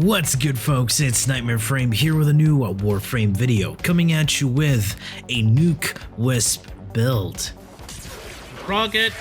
What's good, folks? It's Nightmare Frame here with a new Warframe video, coming at you with a Nuke Wisp build. Rocket!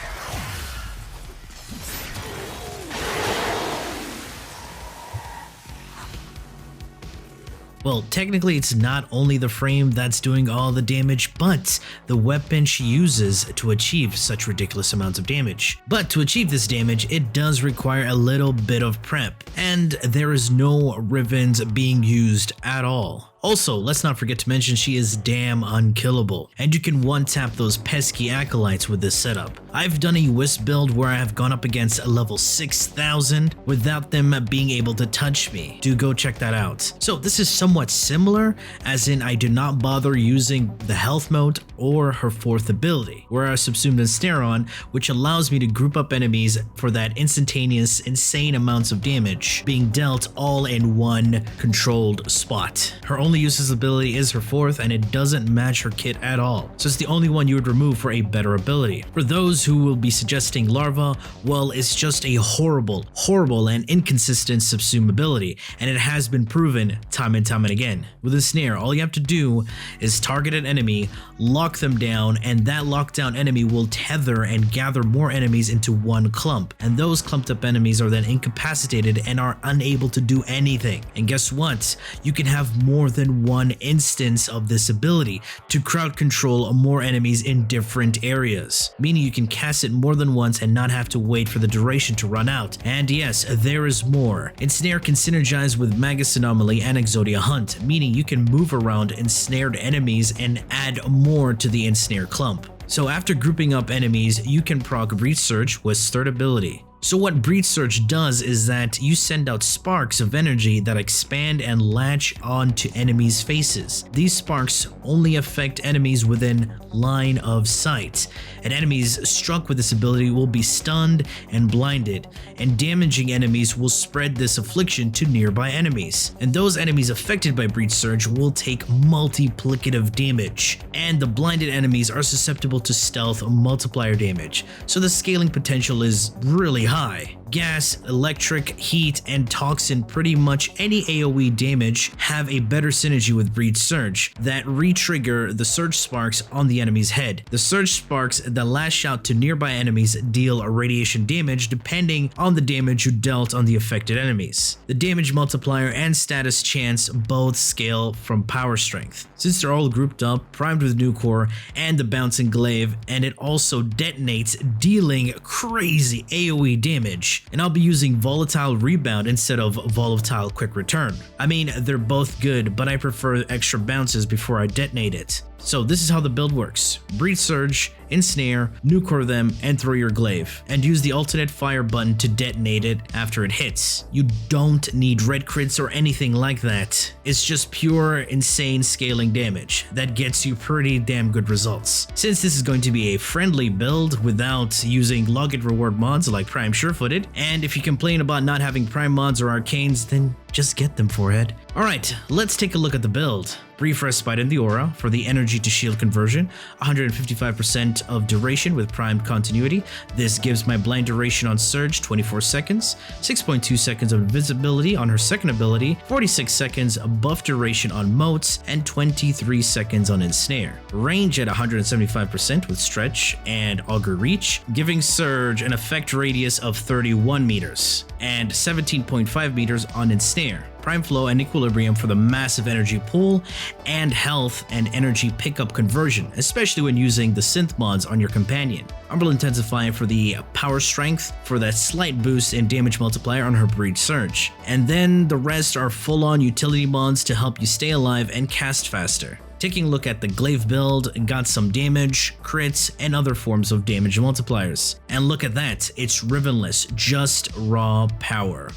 Well, technically it's not only the frame that's doing all the damage, but the weapon she uses to achieve such ridiculous amounts of damage. But to achieve this damage, it does require a little bit of prep, and there is no ribbons being used at all. Also, let's not forget to mention she is damn unkillable, and you can one-tap those pesky acolytes with this setup. I've done a Wisp build where I have gone up against a level 6000 without them being able to touch me. Do go check that out. So this is somewhat similar, as in I do not bother using the health mode or her fourth ability, where I subsumed Ensnare on, which allows me to group up enemies for that instantaneous, insane amounts of damage being dealt all in one controlled spot. Her only uses ability is her fourth, and it doesn't match her kit at all, so it's the only one you would remove for a better ability. For those who will be suggesting Larva, well, it's just a horrible and inconsistent subsume ability, and it has been proven time and time and again. With a snare, all you have to do is target an enemy, lock them down, and that lockdown enemy will tether and gather more enemies into one clump, and those clumped up enemies are then incapacitated and are unable to do anything. And guess what? You can have more than one instance of this ability to crowd control more enemies in different areas, meaning you can cast it more than once and not have to wait for the duration to run out. And yes, there is more. Ensnare can synergize with Magus Anomaly and Exodia Hunt, meaning you can move around ensnared enemies and add more to the ensnare clump. So after grouping up enemies, you can proc Breach Surge with third ability. So what Breach Surge does is that you send out sparks of energy that expand and latch onto enemies' faces. These sparks only affect enemies within line of sight, and enemies struck with this ability will be stunned and blinded, and damaging enemies will spread this affliction to nearby enemies. And those enemies affected by Breach Surge will take multiplicative damage, and the blinded enemies are susceptible to stealth multiplier damage, so the scaling potential is really high. Gas, electric, heat, and toxin, pretty much any AoE damage, have a better synergy with Breach Surge that re-trigger the surge sparks on the enemy's head. The surge sparks that lash out to nearby enemies deal radiation damage depending on the damage you dealt on the affected enemies. The damage multiplier and status chance both scale from power strength, since they're all grouped up, primed with Nuke Core and the bouncing glaive, and it also detonates, dealing crazy AoE damage. And I'll be using Volatile Rebound instead of Volatile Quick Return. I mean, they're both good, but I prefer extra bounces before I detonate it. So this is how the build works. Breach Surge, Ensnare, Nuke Core them, and throw your glaive, and use the alternate fire button to detonate it after it hits. You don't need red crits or anything like that. It's just pure insane scaling damage that gets you pretty damn good results. Since this is going to be a friendly build without using logit reward mods like Prime Surefooted, and if you complain about not having Prime mods or arcanes, then just get them, forehead. Alright, let's take a look at the build. Brief Respite in the Aura for the energy to shield conversion, 155% of duration with primed continuity. This gives my blind duration on Surge 24 seconds, 6.2 seconds of invisibility on her second ability, 46 seconds buff duration on Motes, and 23 seconds on Ensnare. Range at 175% with Stretch and Augur Reach, giving Surge an effect radius of 31 meters, and 17.5 meters on Ensnare. Prime Flow and Equilibrium for the massive energy pool, and health and energy pickup conversion, especially when using the synth mods on your companion. Umbral Intensify for the power strength for that slight boost in damage multiplier on her Breach Surge. And then the rest are full-on utility mods to help you stay alive and cast faster. Taking a look at the Glaive build, got some damage, crits, and other forms of damage multipliers. And look at that, it's ribbonless, just raw power.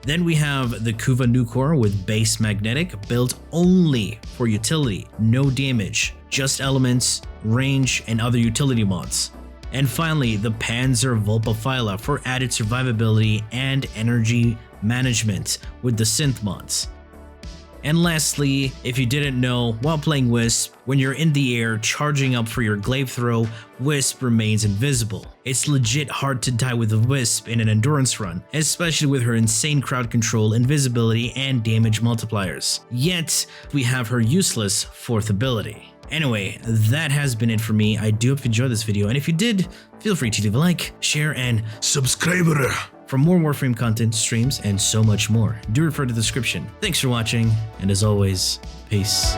Then we have the Kuva Nuke Core with base magnetic, built only for utility, no damage, just elements, range, and other utility mods. And finally, the Panzer Vulpaphyla for added survivability and energy management with the synth mods. And lastly, if you didn't know, while playing Wisp, when you're in the air charging up for your glaive throw, Wisp remains invisible. It's legit hard to die with a Wisp in an endurance run, especially with her insane crowd control, invisibility, and damage multipliers. Yet, we have her useless 4th ability. Anyway, that has been it for me. I do hope you enjoyed this video, and if you did, feel free to leave a like, share, and subscribe for more Warframe content, streams, and so much more. Do refer to the description. Thanks for watching, and as always, peace.